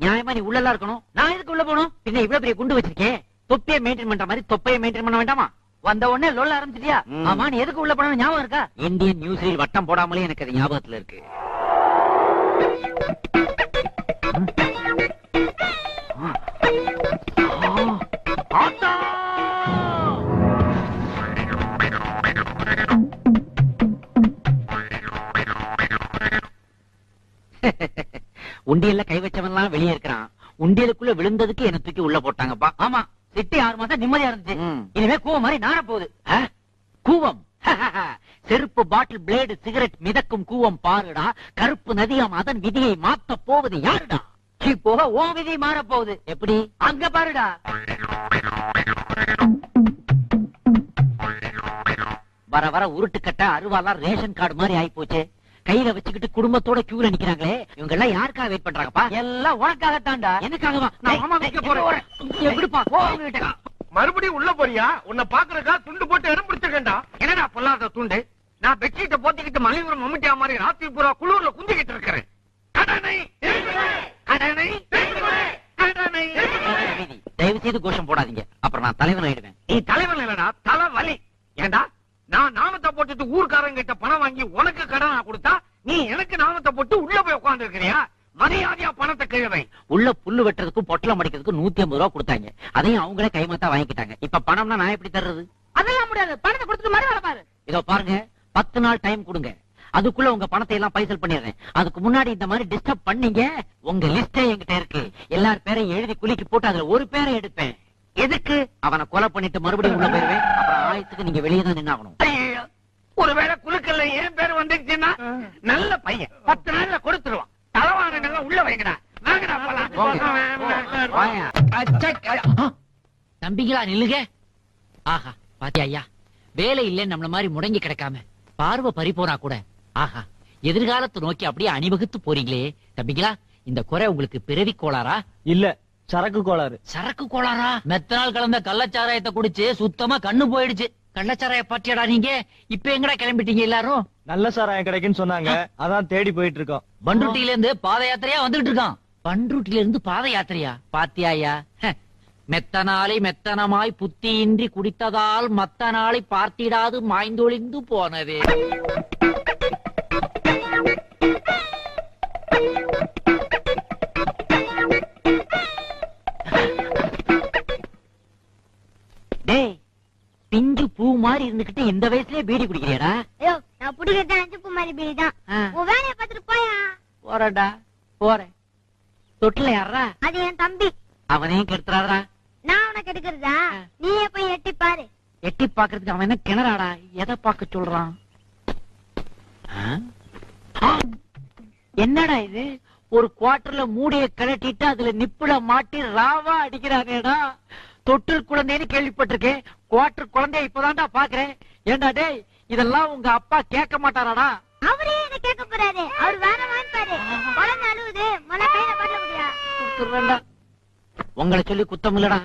நியாயமா நீ உள்ளலாம் இருக்கணும். நான் எதுக்கு உள்ள போகணும்? பின்ன இவ்வளவு பெரிய குண்டு வச்சிருக்கேன். தொப்பியை மெயின்டைன் பண்ற மாதிரி தொப்பையை மெயின்டைன் பண்ண வேண்டாமா? வந்த உடனே லொல்ல ஆரம்பிச்சிட்டியா? ஆமா, நீ எதுக்கு உள்ள போன ஞாபகம் இருக்கா? இந்தியன் நியூஸ்ல வட்டம் போடாமலே எனக்கு அது ஞாபகத்துல இருக்கு. உண்டியல்ல கை வச்சவன்லாம் வெளியே இருக்கிறான். உண்டியலுக்குள்ள விழுந்ததுக்கு என்ன தூக்கி உள்ள போட்டாங்கப்பா. ஆமா, சிட்டி 6 மாசம் நிம்மதியா இருந்துச்சு. இனிமே கூவம் மாதிரி நார போகுது. கூவம் செருப்பு, பாட்டில், பிளேடு, சிகரெட் மிதக்கும் கூவம் பாருடா. கருப்பு நதியாம் அதன் விதியை மாத்த போவது யாருடா? போக ஓ விதி மாற போகுது. எப்படி? அங்க பாருடா. வர வர உருட்டுக்கட்ட அருவாலாம் ரேஷன் கார்டு மாதிரி ஆயி போச்சு. கையில வச்சுக்கிட்டு குடும்பத்தோட கியூல நிக்கிறாங்களே, இவங்க எல்லாம் யாருக்காக வெயிட் பண்றாங்கப்பா? எல்லாம் உனக்காகத்தான்டா. எனக்காகவா? நான் மாமா வைக்க போறேன். எப்படிப்பா? மறுபடியும் உள்ள போறியா? உன்னை பாக்குறக்கா துண்டு போட்டு இடம் பிடிச்சிருக்கேன்டா. என்னடா பொல்லாத துண்டு? நான் பெட்ஷீட்டை போத்திக்கிட்டு மலையூர் மம்முட்டியா மாதிரி ராத்திரி பூரா குளூர்ல குந்திக்கிட்டு இருக்கிறேன். தயவு செய்து கோஷம் போடாதீங்க, அப்புறம் நான் தலைவன் ஆயிடுவேன். நீ தலைவன் இல்லடா, தலை வலி. ஏண்டா நான் நாமத்தை போட்டுட்டு ஊர்க்காரங்க கிட்ட பணம் வாங்கி உனக்கு கடனா கொடுத்தா நீ எனக்கு நாமத்தை போட்டு உள்ள போய் உட்கார்ந்து இருக்கிறியா? மரியாதையா பணத்தை கிழவை. உள்ள புல்லு வெட்டுறதுக்கும் பொட்டலம் அடிக்கிறதுக்கும் 150 ரூபா கொடுத்தாங்க. அதையும் அவங்களே கைமாத்தா வாங்கிக்கிட்டாங்க. இப்ப பணம்னா நான் எப்படி தர்றது? அதெல்லாம் முடியாது. பணத்தை கொடுத்துட்டு மறு வேலை பாரு. இதோ பாருங்க, 10 நாள் டைம் கொடுங்க. அதுக்குள்ள உங்க பணத்தை எல்லாம் பைசல் பண்ணிடுறேன். அதுக்கு முன்னாடி இந்த மாதிரி டிஸ்டர்ப் பண்ணீங்க, உங்க லிஸ்டே என்கிட்ட இருக்கு. எல்லார் பேரையும் எழுதி குலுக்கி போட்டு அதுல ஒரு பேரை எடுப்பேன். எதுக்கு? அவனை கொலை பண்ணிட்டு மறுபடியும் உள்ள போயிருவேன். அப்புறம் ஆயத்துக்கு நீங்க வெளியே தான் நின்னாகணும். ஒருவேளை குழுக்கல்ல என் பேர் வந்துச்சுன்னா நல்ல பையன் 10 நாள்ல கொடுத்துருவான். தலவானங்கள்லாம் உள்ள வைங்கடா. தம்பிங்களா நில்லுங்க. ஆஹா, பாத்தியா ஐயா, வேலை இல்லைன்னு நம்மள மாதிரி முடங்கி கிடக்காம பார்வை பறிப்போனா கூட ஆஹா எதிர்காலத்தை நோக்கி அப்படியே அணிவகுத்து போறீங்களே. தம்பிங்களா, இந்த குறை உங்களுக்கு பிறவி கோளாரா? இல்ல, சரக்கு கோளாறு. சரக்கு கோளாரா? மெத்தனால் கலந்த கள்ளச்சாராயத்தை குடிச்சு சுத்தமா கண்ணு போயிடுச்சு. கள்ளச்சாராய பாட்டியாடா நீங்க? இப்ப எங்கடா கிளம்பிட்டீங்க எல்லாரும்? நல்ல சாராயம் கிடைக்குன்னு சொன்னாங்க, அதான் தேடி போயிட்டு இருக்கோம். பண்ருட்டில இருந்து பாத யாத்திரையா வந்துகிட்டு இருக்கான். பண்ருட்டில இருந்து பாத யாத்திரையா? பாத்தியாயா, மெத்தனாலை மெத்தனமாய் புத்தியின்றி குடித்ததால் மத்த நாளை பார்த்திடாது மாய்ந்தொழிந்து போனதே. டேய், பிஞ்சு பூ மாதிரி இருந்துகிட்டு இந்த வயசுலயே பீடி குடிக்கிறியாடா? ஐயோ, நான் புடிக்கிறது அஞ்சு பூ மாதிரி பீடி தான். உன் வேலையை பார்த்துட்டு போயா. போறடா, போறேன். தொட்டில யாரா? அது என் தம்பி. அவனையும் கெடுத்துறாடா. நான் உனக்கு எடுக்கிறதா? நீயே போய் எட்டி பாரு. எட்டி பாக்குறதுக்கு அவன் என்ன கிணறாடா? எதை பார்க்க சொல்றான்? என்னடா இது? ஒரு குவார்டர்ல மூடிய கழட்டிட்டு அதுல நிப்புல மாட்டி ராவா அடிக்கிறானேடா. தொட்டில் குழந்தைன்னு கேள்விப்பட்டிருக்கேன், குவார்டர் குழந்தைய இப்பதான்டா பாக்குறேன். ஏண்டா டேய், இதெல்லாம் உங்க அப்பா கேட்க மாட்டாராடா? அவரே என்ன கேட்க போறாரு. அவர் வேற வாங்கிப்பாரு. குழந்தை அழுவுது, மொழ கையில பண்ண முடியா? உங்களை சொல்லி குத்தம் இல்லடா.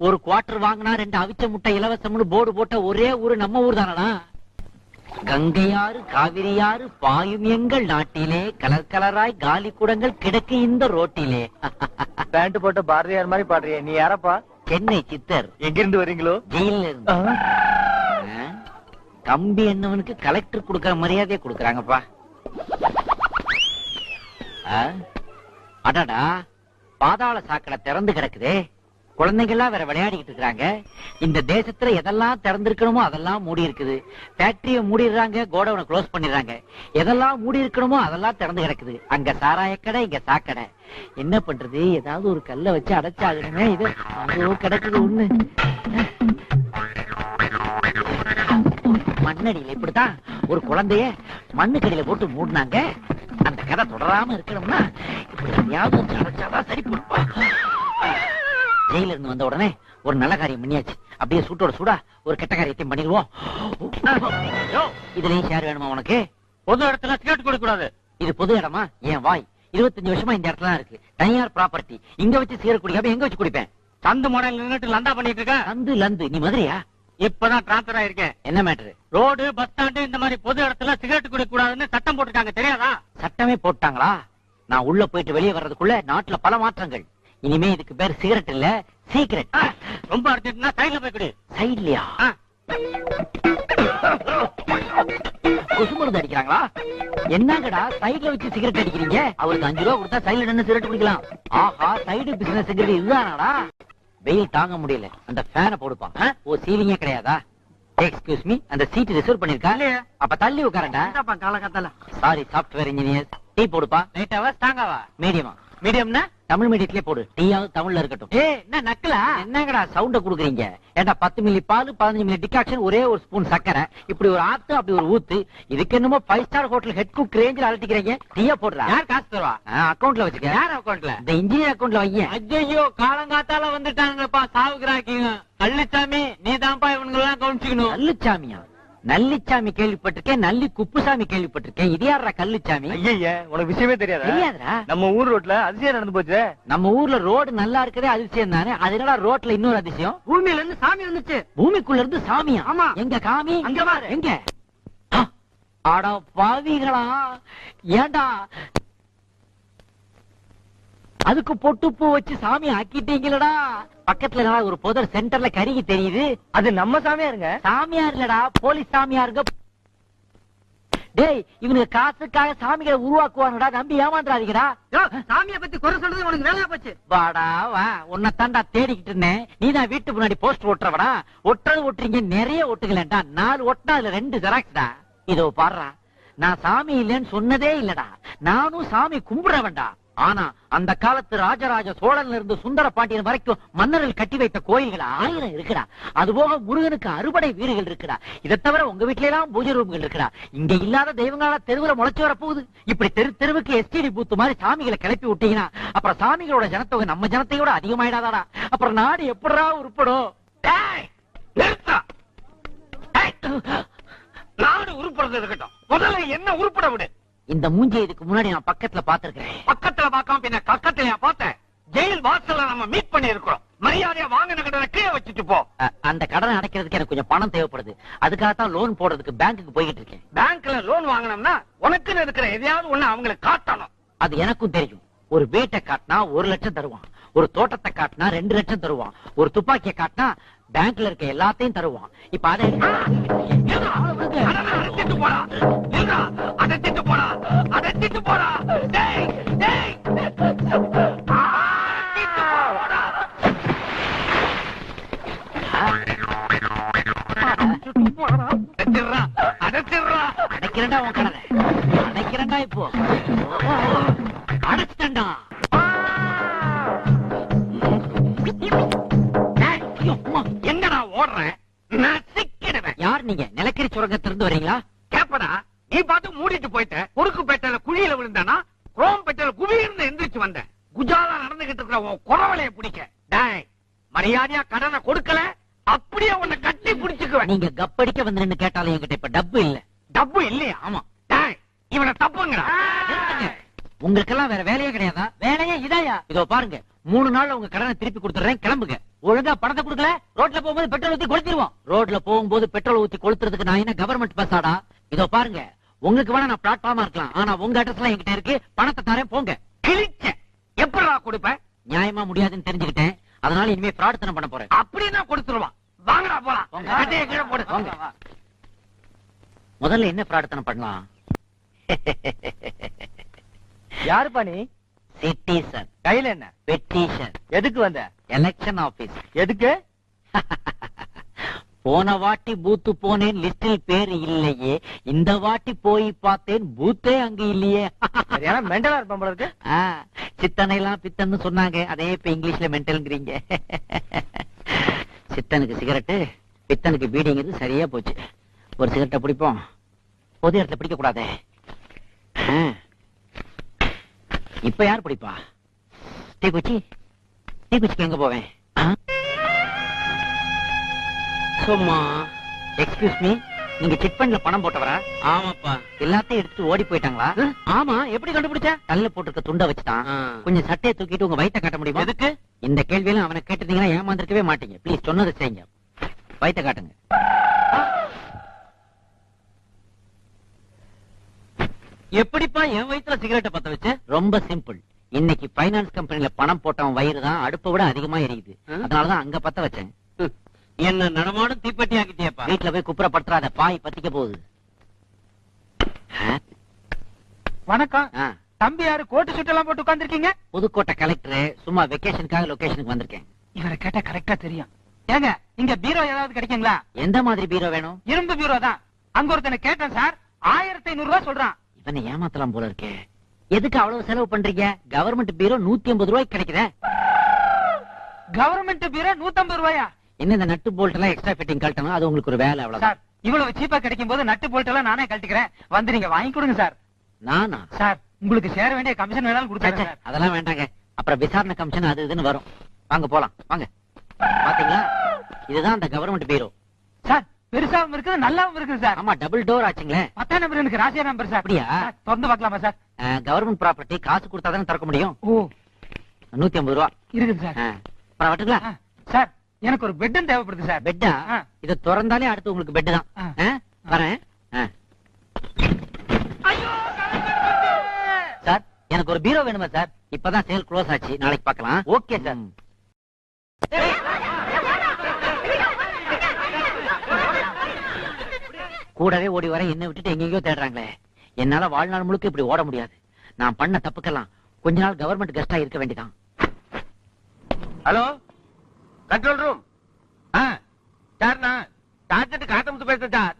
ஒரு குவார்டர் வாங்கினா 2 அவிச்ச முட்டை இலவசம்னு போர்டு போட்ட ஒரே ஊரு நம்ம ஊர் தானடா. கங்கையாறு காவிரியாறு பாயும் எங்கள் நாட்டிலே, கலர் கலராய் காலி குடங்கள் கிடக்கு இந்த ரோட்டிலே. பேண்ட் போட்ட பாரதியார் மாதிரி பாடுறிய, நீ யாரப்பா? சென்னை சித்தர். எங்க இருந்து வரீங்களோ? ஜெயில இருந்து. கம்பி என்னவனுக்கு கலெக்டர் கொடுக்கற மரியாதையை கொடுக்கறாங்கப்பா. அடடா, பாதாள சாக்கடை திறந்து கிடக்குதே. குழந்தைகள்லாம் வேற விளையாடிக்கிட்டு இருக்காங்க. இந்த தேசத்துல எதெல்லாம் திறந்திருக்கணுமோ அதெல்லாம் மூடி இருக்குது. ஃபேக்டரிய மூடிடுறாங்க, கோடவுனை க்ளோஸ் பண்ணிடுறாங்க. எதெல்லாம் மூடி இருக்கணுமோ அதெல்லாம் திறந்து கிடக்குது. அங்க சாராய கடை, இங்க சாக்கடை. என்ன பண்றது? ஏதாவது ஒரு கல்லை வச்சு அடைச்சாகணுமே. இது அங்கோ கிடக்குது ஒண்ணு. மண்ணடியில இப்படித்தான் ஒரு குழந்தைய மண்ணு கடியில போட்டு மூடினாங்க. அந்த கதை தொடராம இருக்கணும்னா இப்படி எதையாவது வச்சு அடைச்சாதான் சரி போடுப்பா. ஜெயில இருந்து வந்த உடனே ஒரு நல்ல காரியம் பண்ணியாச்சு. அப்படியே சூட்டோட சூடா ஒரு கெட்ட காரியத்தையும் பண்ணிடுவோம். இதுலயும் ஷேர் வேணுமா உனக்கு? பொது இடத்துல சிகரெட் குடிக்க கூடாது. இது பொது இடமா? என் வாய் 25 வருஷமா இந்த இடத்துல இருக்கு. தனியார் ப்ராப்பர்ட்டி. இங்க வச்சு சிகரெட் குடிக்காம எங்க வச்சு குடிப்பேன்? சந்து முனையில நின்னுட்டு லந்தா பண்ணிட்டு இருக்க. சந்து லந்து? நீ மதுரையா? இப்பதான் டிரான்ஸ்பர் ஆயிருக்கேன். என்ன மேட்டரு? ரோடு, பஸ் ஸ்டாண்டு இந்த மாதிரி பொது இடத்துல சிகரெட் குடிக்க கூடாதுன்னு சட்டம் போட்டுருக்காங்க, தெரியாதா? சட்டமே போட்டாங்களா? நான் உள்ள போயிட்டு வெளியே வர்றதுக்குள்ள நாட்டுல பல மாற்றங்கள். இனிமே இதுக்கு பேர் சிகரெட் இல்ல, சீக்கிரட். ரொம்ப அர்ஜென்ட்னா சைடுல போய் குடி. சைட்லயா? கொசு மருந்து அடிக்கிறாங்களா? என்னங்கடா சைடுல வச்சு சிகரெட் அடிக்கிறீங்க? அவருக்கு 5 ரூபா கொடுத்தா சைடுல நின்னு சிகரெட் குடிக்கலாம். ஆஹா, சைடு பிசினஸ் இதுதானாடா? வெயில் தாங்க முடியல, அந்த ஃபேனை போடுப்பா. ஓ, சீலிங்கே கிடையாதா? எக்ஸ்கியூஸ் மீ, அந்த சீட் ரிசர்வ் பண்ணிருக்கா? அப்ப தள்ளி உட்காரண்டா. காலகட்டல சாரி, சாஃப்ட்வேர் இன்ஜினியர். டீ போடுப்பா. லைட்டாவா ஸ்ட்ராங்காவா? மீடியமா? மீடியம்னா தமிழ் மீடியத்திலே போடு. டீயாவது தமிழ்ல இருக்கட்டும். என்ன நக்கலா? என்னங்கடா சவுண்ட குடுக்குறீங்க? ஏண்டா 10 மில்லி பால், 15 மில்லி டிகாக்ஷன், ஒரே ஒரு ஸ்பூன் சக்கரை, இப்படி ஒரு ஆத்து, அப்படி ஒரு ஊத்து. இதுக்கு என்னமோ 5 ஸ்டார் ஹோட்டல் ஹெட் குக் ரேஞ்சில் அழட்டிக்கிறீங்க. டீயா போடுறா? யார் காசு தருவா? அக்கவுண்ட்ல வச்சுக்க. யார் அக்கௌண்ட்ல? இந்த இன்ஜினியர் அக்கவுண்ட்ல வைய. ஐயோ, காலங்காத்தால வந்துட்டாங்கப்பா சாவுக்குறாக்கிங்க. கள்ளிச்சாமி, நீ தான்ப்பா இவனுங்கெல்லாம் கவனிச்சுக்கணும். நல்லுச்சாமியா? நல்லிச்சாமி கேள்விப்பட்டிருக்கேன், நல்லி குப்புசாமி கேள்விப்பட்டிருக்கேன். இது யாரா கல்லுச்சாமி? ஐயா உனக்கு விஷயமே தெரியாதா? தெரியாதுடா. நம்ம ஊர் ரோட்ல அதிசயம் நடந்து போச்சு. நம்ம ஊர்ல ரோடு நல்லா இருக்கதே அதிசயம் தானே. அதனால ரோட்ல இன்னொரு அதிசயம். பூமியில இருந்து சாமி வந்துச்சு. பூமிக்குள்ள இருந்து சாமியா? ஆமா. எங்க காமி? அங்க பாரு. எங்க? அட பாவிகளா, ஏண்டா அதுக்கு பொட்டு பூ வச்சு சாமி ஆக்கிட்டீங்களடா? பக்கத்துல ஒரு புதர் சென்டர்ல கருகி தெரியுது. அது நம்ம சாமியாருங்க. சாமியார் இல்லடா, போலீஸ் சாமியாருங்க. டேய், இவனுக்கு காசுக்காக சாமிகளை உருவாக்குவாங்கடா, நம்பி ஏமாந்துறாதீங்கடா. சாமியை பத்தி குறை சொல்றது உனக்கு வேலையா போச்சு. வாடா வா, உன்னை தாண்டா தேடிக்கிட்டு இருந்தேன். நீதான் வீட்டு முன்னாடி போஸ்ட் ஒட்டுறவடா. ஒட்டுறது ஒட்டுறீங்க, நிறைய ஒட்டுகளேண்டா. 4 ஒட்டினா அதுல 2 ஜெராக்ஸ்டா. இதோ பாடுறா, நான் சாமி இல்லைன்னு சொன்னதே இல்லடா. நானும் சாமி கும்பிடுறவன்டா. ஆனா அந்த காலத்து ராஜராஜ சோழன்ல இருந்து சுந்தர பாண்டியன் வரைக்கும் மன்னர்கள் கட்டி வைத்த கோயில்கள் 1000 இருக்குடா. அதுபோக முருகனுக்கு அறுபடை வீடுகள் இருக்குடா. இதை தவிர உங்க வீட்ல எல்லாம் பூஜை ரூம்கள் இருக்குடா. இங்க இல்லாத தெய்வங்களா தெருவுல முளைச்சு வர போகுது. இப்படி தெருவுக்கு எஸ்டிடி பூத்து மாதிரி சாமிகளை கிளப்பி விட்டீங்கன்னா அப்புறம் சாமிகளோட ஜனத்தொகை நம்ம ஜனத்தையோட அதிகமாயிடாதாடா. அப்புறம் நாடு எப்படா உருப்படும்? நாடு உருப்படுறது இருக்கட்டும், முதல்ல என்ன உருப்பட விடு. இந்த மூஞ்சி இதுக்கு முன்னாடி நான் பக்கத்துல பாத்துருக்கேன். பக்கத்துல பார்க்காம பின்ன கக்கத்துல பார்த்தேன். ஜெயில் வாசல்ல நம்ம மீட் பண்ணி இருக்கிறோம். மரியாதையா வாங்கின கடனை கீழே வச்சுட்டு போ. அந்த கடனை அடைக்கிறதுக்கு எனக்கு கொஞ்சம் பணம் தேவைப்படுது. அதுக்காகத்தான் லோன் போடுறதுக்கு பேங்க்குக்கு போய்கிட்டு இருக்கேன். பேங்க்ல லோன் வாங்கினோம்னா உனக்குன்னு இருக்கிற எதையாவது ஒண்ணு அவங்களுக்கு காட்டணும். அது எனக்கும் தெரியும். ஒரு வீட்டை காட்டினா 1 லட்சம் தருவான். ஒரு தோட்டத்தை காட்டினா 2 லட்சம் தருவான். ஒரு துப்பாக்கியை காட்டினா பேங்க்ல இருக்க எல்லாத்தையும் தருவான். இப்ப அதை அடைச்சிட்டு போடா, அடைச்சிட்டு போடா, அடைச்சிட்டு போடா. டேய் டேய், அடைக்கிறேன்டா உன் கடனை. அடைக்கிறேன்டா இப்போ. அடைச்சிட்டா. எங்கடா ஓடுறேன்? நான் சிக்கிடுவேன். யார் நீங்க? நிலக்கரி சுரங்கத்திலிருந்து வரீங்களா? கேப்படா, நீ பார்த்து மூடிட்டு போயிட்ட. குறுக்கு பேட்டையில குழியில விழுந்தானா, குரோம் பேட்டையில குவியிருந்து எந்திரிச்சு வந்தேன். குஜாலா நடந்துகிட்டு இருக்கிற உன் குறவலைய பிடிக்க. டேய், மரியாதையா கடனை கொடுக்கல அப்படியே உன்னை கட்டி பிடிச்சுக்குவேன். நீங்க கப்படிக்க வந்து நின்னு கேட்டாலும் என்கிட்ட இப்ப டப்பு இல்ல. டப்பு இல்லையா? ஆமா. டேய், இவனை தப்புங்கடா. உங்களுக்கெல்லாம் வேற வேலையே கிடையாதா? வேலையே இதாயா? இதோ பாருங்க, 3 நாள்ல உங்க கடனை திருப்பி கொடுத்துறேன். கிளம்புங்க. ஒழுங்கா பணத்தை கொடுக்கல ரோட்ல போகும்போது பெட்ரோல் ஊத்தி கொளுத்திடுவோம். ரோட்ல போகும்போது பெட்ரோல் ஊத்தி கொளுத்துறதுக்கு நான் என்ன கவர்மெண்ட் பஸ்ஸாடா? இதோ பாருங்க, உங்களுக்கு வேணா நான் பிளாட்ஃபார்மா இருக்கலாம். ஆனா உங்க அட்ரஸ் எல்லாம் என்கிட்ட இருக்கு. பணத்தை தரேன், போங்க. கிழிச்ச எப்படா கொடுப்பேன்? நியாயமா முடியாதுன்னு தெரிஞ்சுக்கிட்டேன். அதனால இனிமே பிரார்த்தனை பண்ண போறேன். அப்படின்னா கொடுத்துருவான். வாங்கடா போலாம். கட்டையை கீழே போடு. முதல்ல என்ன பிரார்த்தனை பண்ணலாம்? யாருப்பா நீ? சிட்டிசன். கையில என்ன? பெட்டிஷன். எதுக்கு வந்த? Election office. எதுக்கு? போன வாட்டி பூத்து போனேன், லிஸ்டில் பேர் இல்லையே. இந்த வாட்டி போய் பார்த்தேன், பூத்தே அங்க இல்லையே. மெண்டலா இருப்பான் போல இருக்கு. சித்தனை எல்லாம் பித்தன்னு சொன்னாங்க. அதே இப்ப இங்கிலீஷ்ல மென்டல்ங்கிறீங்க. சித்தனுக்கு சிகரெட்டு, பித்தனுக்கு பீடிங்கிறது சரியா போச்சு. ஒரு சிகரெட்டை பிடிப்போம், பொது இடத்துல பிடிக்க கூடாதே. இப்ப யார் பிடிப்பா? தீக்குச்சிக்கு எங்க போவேன்? சும்மா. எக்ஸ்கியூஸ் மீ, நீங்க சிட் ஃபண்ட்ல பணம் போட்டவரா? ஆமாப்பா. எல்லாத்தையும் எடுத்து ஓடி போயிட்டாங்களா? ஆமா. எப்படி கண்டுபிடிச்ச? கல்ல போட்டிருக்க துண்டை வச்சுட்டான். கொஞ்சம் சட்டையை தூக்கிட்டு உங்க வயித்தை காட்ட முடியுமா? எதுக்கு? இந்த கேள்வியெல்லாம் அவனை கேட்டீங்கன்னா ஏமாந்திருக்கவே மாட்டீங்க. ப்ளீஸ் சொன்னதை செய்யுங்க. வயித்தை காட்டுங்க. எப்படிப்பா என் வயித்துல சிகரெட்டை பத்த வச்ச? ரொம்ப சிம்பிள். இன்னைக்கு பைனான்ஸ் கம்பெனில பணம் போட்டவன் வயிறு தான் அடுப்பை விட அதிகமா எரியுது. அதனாலதான் அங்க பத்த வச்சேன். என்ன நடமாடும் தீப்பெட்டி ஆக்கிட்டியப்பா. வீட்டுல போய் குப்புறப்படுத்துறாத, பாய் பத்திக்க போகுது. வணக்கம். ஆ, தம்பி யாரு கோட்டு சுட்டெல்லாம் போட்டு உட்கார்ந்திருக்கீங்க? புதுக்கோட்டை கலெக்டர். சும்மா வெக்கேஷனுக்காக லொகேஷனுக்கு வந்திருக்கேன். இவரை கேட்டா கரெக்டா தெரியும். ஏங்க இங்க பீரோ ஏதாவது கிடைக்குங்களா? எந்த மாதிரி பீரோ வேணும்? இரும்பு பீரோ தான். அங்க ஒருத்தனை கேட்டேன் சார், 1500 ரூபாய் சொல்றான். இவனை ஏமாத்தலாம் போல இருக்கே. எதுக்கு அவ்வளவு செலவு பண்றீங்க? கவர்மெண்ட் பீரோ 150 ரூபாய்க்கு கிடைக்குதே. கவர்மெண்ட் பீரோ 150 ரூபாயா? என்ன இந்த நட்டு போல்ட் எல்லாம் எக்ஸ்ட்ரா ஃபிட்டிங் கழட்டணும், அது உங்களுக்கு ஒரு வேலை அவ்வளவுதான். சார் இவ்வளவு சீப்பா கிடைக்கும் போது நட்டு போல்ட் எல்லாம் நானே கழட்டிக்கிறேன். வந்து நீங்க வாங்கி கொடுங்க சார். நானா? சார் உங்களுக்கு சேர வேண்டிய கமிஷன் வேணாலும் ச்சே, கொடுத்துறேன் சார். அதெல்லாம் வேண்டாங்க. அப்புறம் விசாரணை கமிஷன் அது இதுன்னு வரும். வாங்க போலாம், வாங்க. பாத்தீங்களா, இதுதான் அந்த கவர்மெண்ட் பீரோ. சார் பெருசாவும் இருக்குது நல்லாவும் இருக்குது சார். ஆமா, டபுள் டோர் ஆச்சுங்களே. 10 நம்பர் எனக்கு ராசியா நம்பர் சார். அப்படியா? சார், திறந்து பார்க்கலாமா சார்? கவர்மெண்ட் ப்ராப்பர்ட்டி, காசு கொடுத்தா தானே திறக்க முடியும். ஓ 150 ரூபா. இருக்குது சார். அப்புறம் வட்டுங்களா? சார் எனக்கு ஒரு பெட்டும் தேவைப்படுது சார். பெட்டா? ஆ. இதை திறந்தாலே அடுத்து உங்களுக்கு பெட் தான். ஆ. வரேன். சார் எனக்கு ஒரு பீரோ வேணுமா சார்? இப்பதான் சேல் க்ளோஸ் ஆச்சு, நாளைக்கு பார்க்கலாம். Okay sir. கூடவே ஓடி வர என்ன விட்டுட்டு எங்கெங்கயோ தேடுறாங்களே. என்னால வாழ்நாள் முழுக்க இப்படி ஓட முடியாது. நான் பண்ண தப்புக்கெல்லாம் கொஞ்ச நாள் கவர்மெண்ட் கெஸ்டா இருக்க வேண்டியதான். Hello, control room. சார் நான் சார்ஜென்ட் காத்தமுத்து பேசுறேன் sir.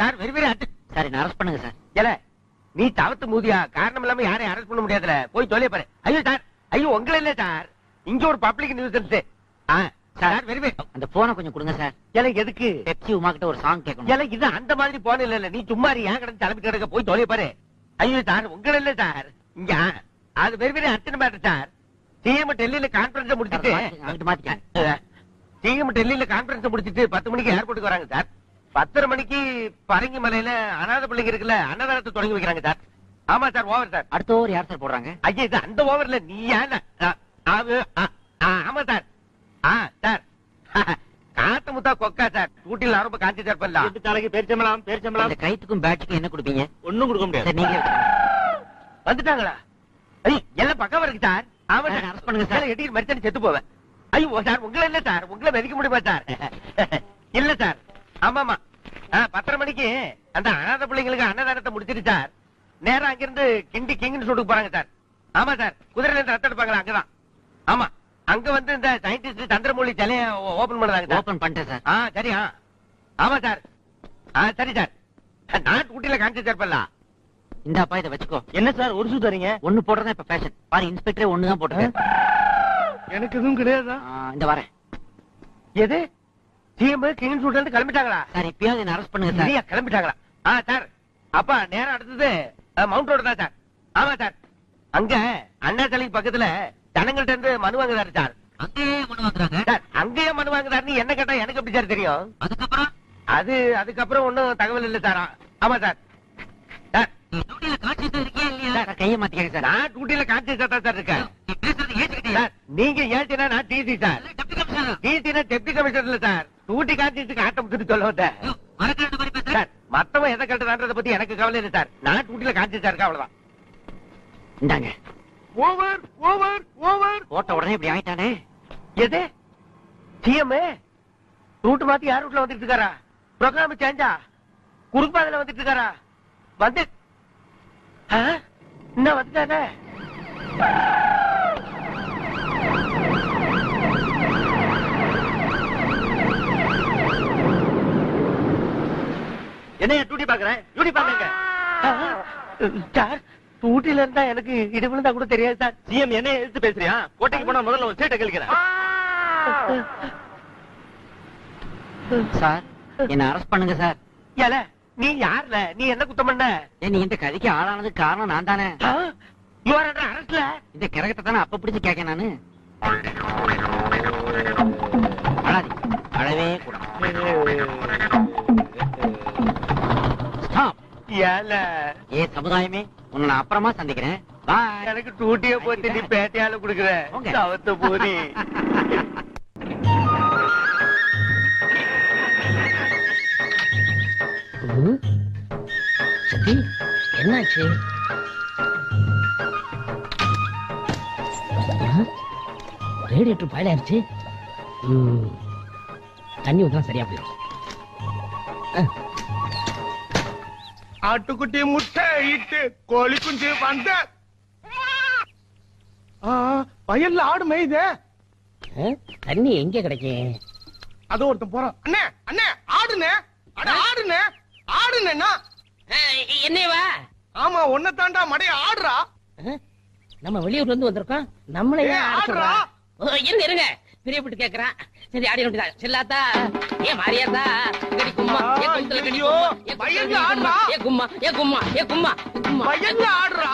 Sir very very at. Sir என்ன அரெஸ்ட் பண்ணுங்க சார். ஏல நீ தவத்து மூதியா? காரணம் இல்லாம யாரையும் அரெஸ்ட் பண்ண முடியாதுல, போய் சொல்லிய பாரு. ஐயோ சார், ஐயோ உங்களை இல்ல சார், இங்க ஒரு public nuisance. Sir very very. அந்த போனை கொஞ்சம் கொடுங்க சார். ஏல எதுக்கு? பெப்சி உமா கிட்ட ஒரு சாங் கேட்கணும். ஏல இது அந்த மாதிரி போன இல்ல, நீ சும்மா ஏன் கடந்து தலைமை கிடக்க, போய் சொல்லிய பாரு. ஐயோ சார் உங்களை இல்ல சார், இங்க அது very very urgent matter sir. CM டெல்லியில கான்பரன்ஸ் முடிச்சிட்டு அங்கிட்டு மாத்திக்க. சிஎம் டெல்லியில கான்பரன்ஸ் முடிச்சிட்டு 10 மணிக்கு ஏர்போர்ட்டுக்கு வராங்க சார். 10:30 மணிக்கு பரங்கி மலையில அநாத பிள்ளைங்க இருக்குல்ல, அன்னதானத்தை தொடங்கி வைக்கிறாங்க சார். ஆமா சார், ஓவர் சார். அடுத்த ஓவர் யார் சார் போடுறாங்க? ஐயா இது அந்த ஓவர்ல நீ ஏன்? ஆமா சார். சார் காத்த முத்தா கொக்கா சார், ஊட்டில ரொம்ப காஞ்சி சார் பண்ணலாம். தலைக்கு பேர்ச்சம்பளம் பேர்ச்சம்பளம் இந்த கைத்துக்கும் பேட்சுக்கும் என்ன கொடுப்பீங்க? ஒண்ணும் கொடுக்க முடியாது. சார் நீங்க வந்துட்டாங்களா? ஐயோ எல்லாம் பக்கம் இருக்கு சார். ஆமா சார், சார், arrest பண்ணுங்க சார். எட்டி மரிச்சனி செத்து போவேன். ஐயோ சார் உங்களை இல்ல சார், உங்களை மதிக்க முடியுமா சார்? இல்ல சார். ஆமாமா 10:30 மணிக்கு அந்த அநாத பிள்ளைங்களுக்கு அன்னதானத்தை முடிச்சிட்டு சார் நேரா அங்கிருந்து கிண்டி கிங்னு சொல்லிட்டு போறாங்க சார். ஆமா சார், குதிரையில இருந்து ரத்தம் எடுப்பாங்களா அங்கதான். ஆமா, அங்க வந்து இந்த சயின்டிஸ்ட் சந்திரமௌலி சிலைய ஓபன் பண்ணுறாங்க சார். ஓபன் பண்ணிட்டேன் சார். சரி. ஆமா சார். சரி சார், நான் ஊட்டியில காஞ்சி சார் பண்ணலாம். இந்தாப்பா இதை வச்சுக்கோ. என்ன சார் ஒரு சூ தரீங்க? ஒண்ணு போடுறதா இப்ப ஃபேஷன். பாரு இன்ஸ்பெக்டரே ஒண்ணு தான் போட்டுருக்கேன். எனக்கு எதுவும் கிடையாதா? இந்த வரேன். எது சிஎம் கிங் சூட்ல கிளம்பிட்டாங்களா? சார் இப்பயாவது என்ன அரெஸ்ட் பண்ணுங்க சார். இல்லையா, கிளம்பிட்டாங்களா? சார் அப்பா நேரம் அடுத்தது மவுண்ட் ரோடு தான் சார். ஆமா சார், அங்க அண்ணா சிலைக்கு பக்கத்துல ஜனங்கள்ட்ட இருந்து மனு வாங்குறாரு சார். அங்கேயே மனு வாங்குறாங்க சார் அங்கேயே மனு வாங்குறாருன்னு என்ன கேட்டா எனக்கு எப்படி சார் தெரியும்? அதுக்கப்புறம் அதுக்கப்புறம் ஒண்ணும் தகவல் இல்ல சார். ஆமா சார். சார் டியூட்டில காட்சி இருக்கியா இல்லையா? சார் கையை மாத்திக்கங்க சார். நான் டியூட்டில கான்சியஸா தான் சார் இருக்கேன். நீ பேசுறது ஏத்துக்கிட்டே. சார் நீங்க ஏத்தினா நான் டிசி சார். Deputy commissioner. டிசினா டெப்டி கமிஷனர் இல்ல சார், டியூட்டி கான்சியஸுக்கு ஆட்டம் கொடுத்து சொல்ல வந்தேன். மறக்காத மாதிரி பேசுற. சார் மத்தவன் எதை கட்டுறான்றத பத்தி எனக்கு கவலை இல்லை சார், நான் டியூட்டில கான்சியஸா இருக்கேன் அவ்வளவுதான். இந்தாங்க. Over over over. போட்ட உடனே இப்படி ஆயிட்டானே. எது சிஎம் ரூட் மாத்தி யார் ரூட்ல வந்துட்டு இருக்காரா? ப்ரோக்ராம் சேஞ்சா? குறுப்பாதையில வந்துட்டு இருக்காரா? வந்து இன்னும் வந்துட்டானே. என்னைய டூட்டி பாக்குறேன், டியூட்டி பாக்குங்க. சார் ஊட்டில இருந்தா எனக்கு இடி விழுந்தா கூட தெரியாது சார். சிஎம் என்ன எடுத்து பேசுறியா? கோட்டைக்கு போனா முதல்ல ஒரு சீட்டை கழிக்கிறேன். சார் என்ன அரெஸ்ட் பண்ணுங்க சார். ஏல நீ யாருல? நீ என்ன குத்தம் பண்ண? நீ இந்த கதைக்கு ஆளானதுக்கு காரணம் நான் தானே. யூ ஆர் அண்டர் அரெஸ்ட்ல. இந்த கிரகத்தை தானே அப்ப பிடிச்சு கேட்க நானு. அழாதி, அழவே கூடாது. ஸ்டாப். ஏல ஏ சமுதாயமே, உன்னை நான் அப்புறமா சந்திக்கிறேன். பாய். எனக்கு டூட்டிய போட்டு நீ பேட்டையால குடுக்குற போங்க. தவத்த போரி. சக்தி என்னாச்சு? ரேடியேட்டர் பாயில் ஆயிடுச்சு. தண்ணி ஊத்தலாம் சரியா போயிடும். ஆட்டுக்குட்டி முட்டை இட்டு கோழி குஞ்சு வந்த வயல்ல ஆடு மேயுதே. தண்ணி எங்க கிடைக்கும்? அது ஒருத்தன் போறான். அண்ணே அண்ணே ஆடுனே, அட ஆடுனே, ஆடுனேன்னா என்னவா? ஆமா ஒன்ன தாண்டா மடைய ஆடுறா. நம்ம வெளியூர்ல இருந்து வந்திருக்கோம். நம்மளே ஆடுறா. இருங்க இருங்க, பிரியப்பட்டு கேக்குறான். சரி ஆடி நோட்டிதான் செல்லாத்தா. ஏ மாரியாத்தா கடி கும்மா, ஏ குந்தல கடி கும்மா, ஏ வயல்ல ஆடுறா. ஏ கும்மா, ஏ கும்மா, ஏ கும்மா, கும்மா. வயல்ல ஆடுறா.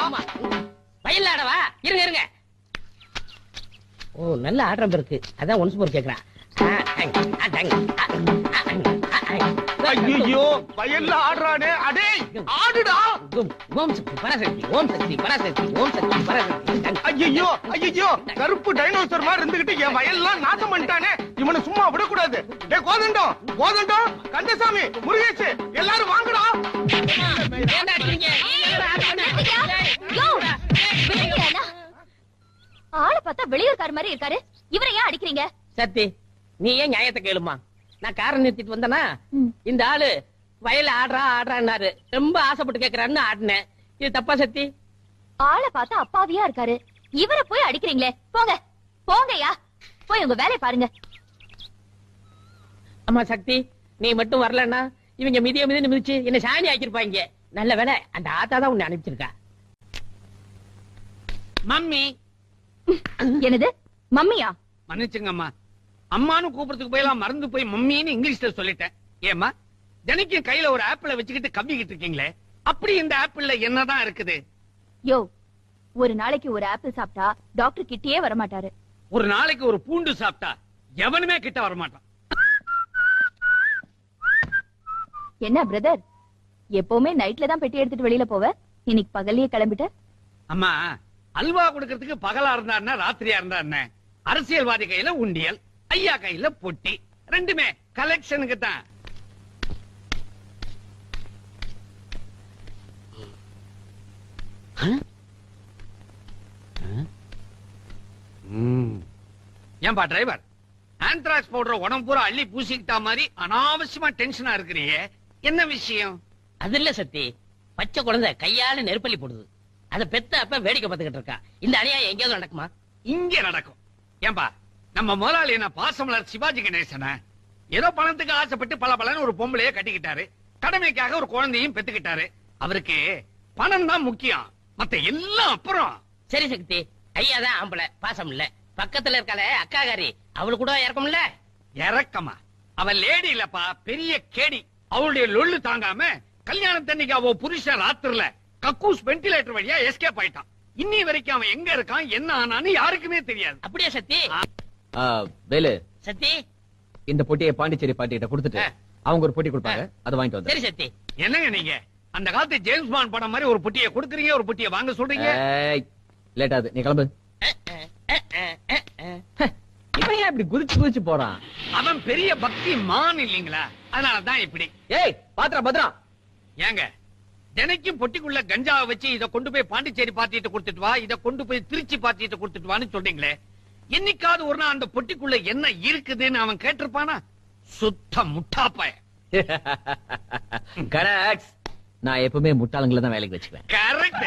வயல்ல ஆடவா? இருங்க இருங்க. ஓ நல்ல ஆடுறம் இருக்கு. அதான் ஒன்ஸ் போர் கேக்குறான். ஐயோ வயல்ல ஆடுறானே. அடே ஆடுடா. ஓம் சக்தி பராசக்தி, ஓம் சக்தி பராசக்தி, ஓம் சக்தி பராசக்தி. ஐயோ ஐயோ கருப்பு டைனோசர் மாதிரி இருந்துகிட்டு என் வயல்லாம் நாசம் பண்ணிட்டானே. இவனை சும்மா விடக்கூடாது. டே கோதண்டம், கோதண்டம், கந்தசாமி, முருகேஷ் எல்லாரும் வாங்கடா. ஆளை பார்த்தா வெளியூர்கார மாதிரி இருக்காரு. இவரை ஏன் அடிக்கிறீங்க? சத்தி நீ ஏன் நியாயத்தை கேளுமா? நான் காரை நிறுத்திட்டு வந்தனா இந்த ஆளு வயல்ல ஆடுறா ஆடுறான்னாரு. ரொம்ப ஆசைப்பட்டு கேக்குறான்னு ஆடினேன். இது தப்பா சத்தி? ஆளை பார்த்தா அப்பாவியா இருக்காரு. இவரை போய் அடிக்கிறீங்களே. போங்க போங்கய்யா, போய் உங்க வேலையை பாருங்க. அம்மா சக்தி நீ மட்டும் வரலன்னா இவங்க மிதிய மிதிச்சு என்ன சாணி ஆக்கிருப்பாங்க. நல்ல வேலை அந்த ஆத்தா தான் உன்னை அனுப்பிச்சிருக்கா. மம்மி. என்னது மம்மியா? மன்னிச்சுங்கம்மா, அம்மானு கூப்பிடுறதுக்கு போயெல்லாம் மறந்து போய் மம்மின்னு இங்கிலீஷ்ல சொல்லிட்டேன். ஏமா தினைக்கும் கையில ஒரு ஆப்பிள வச்சுக்கிட்டு கவ்விக்கிட்டு இருக்கீங்களே, அப்படி இந்த ஆப்பிள்ல என்னதான் இருக்குது? யோ, ஒரு நாளைக்கு ஒரு ஆப்பிள் சாப்பிட்டா டாக்டர் கிட்டயே வரமாட்டாரு. ஒரு நாளைக்கு ஒரு பூண்டு சாப்பிட்டா எவனுமே கிட்ட வரமாட்டான். என்ன பிரதர், எப்பவுமே நைட்ல தான் பெட்டி எடுத்துட்டு வெளியில போவ, இன்னைக்கு பகல்லையே கிளம்பிட்ட? அம்மா அல்வா கொடுக்கறதுக்கு பகலா இருந்தா ராத்திரியா இருந்தா அரசியல்வாதி கையில உண்டியல், ஐயா கையில பொட்டி, ரெண்டுமே கலெக்ஷனுக்கு தான். ஏன்பா டிரைவர், ஆந்த்ராக்ஸ் பவுடர் உடம்பு பூரா அள்ளி பூசிக்கிட்டா மாதிரி அனாவசியமா டென்ஷனா இருக்கிறியே, என்ன விஷயம்? அது இல்ல சத்தி, பச்சை குழந்தை கையால நெருப்பள்ளி போடுது. அத பெத்த அப்ப வேடிக்கை பார்த்துக்கிட்டு இருக்கா. இந்த அநியாயம் எங்கேயாவது நடக்குமா? இங்க நடக்கும். ஏன்பா நம்ம முதலாளி என்ன பாசமலர் சிவாஜி கணேசன ஏதோ பணத்துக்கு ஆசைப்பட்டு பல ஒரு பொம்பளைய கட்டிக்கிட்டாரு. கடமைக்காக ஒரு குழந்தையும் பெத்துக்கிட்டாரு. அவருக்கு பணம் தான் முக்கியம், மத்த எல்லாம் அப்புறம். சரி சக்தி, ஐயா தான் ஆம்பளை, பாசம் இல்ல. பக்கத்துல இருக்காளே அக்காகாரி, அவளுக்கு கூட இறக்கம்ல. இறக்கமா? அவன் லேடி இல்லப்பா, பெரிய கேடி. அவளுடைய லொள்ளு தாங்காம கல்யாணத்தன்னைக்கு அவ புருஷன் ராத்திரில கக்கூஸ் வென்டிலேட்டர் வழியா எஸ்கேப் ஆயிட்டான். இன்னி வரைக்கும் அவன் எங்க இருக்கான் என்ன ஆனான்னு யாருக்குமே தெரியாது. அப்படியே சத்தி? வேலு, சத்தி இந்த பொட்டியை பாண்டிச்சேரி பாட்டிகிட்ட கொடுத்துட்டு அவங்க ஒரு பொட்டி கொடுப்பாங்க, அதை வாங்கிட்டு வந்து. சரி சத்தி. என்னங்க நீங்க அந்த காலத்து ஜேம்ஸ் பாண்ட் படம் மாதிரி ஒரு பொட்டியை கொடுக்குறீங்க, ஒரு பொட்டியை வாங்க சொல்றீங்க. லேட் ஆகுது, நீ கிளம்பு. இவன் ஏன் இப்படி குதிச்சு போறான்? அவன் பெரிய பக்தி மான் இல்லீங்களா, அதனாலதான் இப்படி. ஏய் பாத்ரா பத்ரா, ஏங்க தினைக்கும் பொட்டிக்குள்ள கஞ்சாவை வச்சு இத கொண்டு போய் பாண்டிச்சேரி பாத்திட்டு கொடுத்துட்டு வா, இத கொண்டு போய் திருச்சி பாத்திட்டு கொடுத்துட்டு வான்னு சொல்றீங்களே, என்னைக்காவது ஒரு நாள் அந்த பொட்டிக்குள்ள என்ன இருக்குதுன்னு அவன் கேட்டிருப்பானா? சுத்த முட்டாப்பாய. கரெக்ட். நான் எப்பவுமே முட்டாளங்களை தான் வேலைக்கு வச்சுக்குவேன். கரெக்ட்.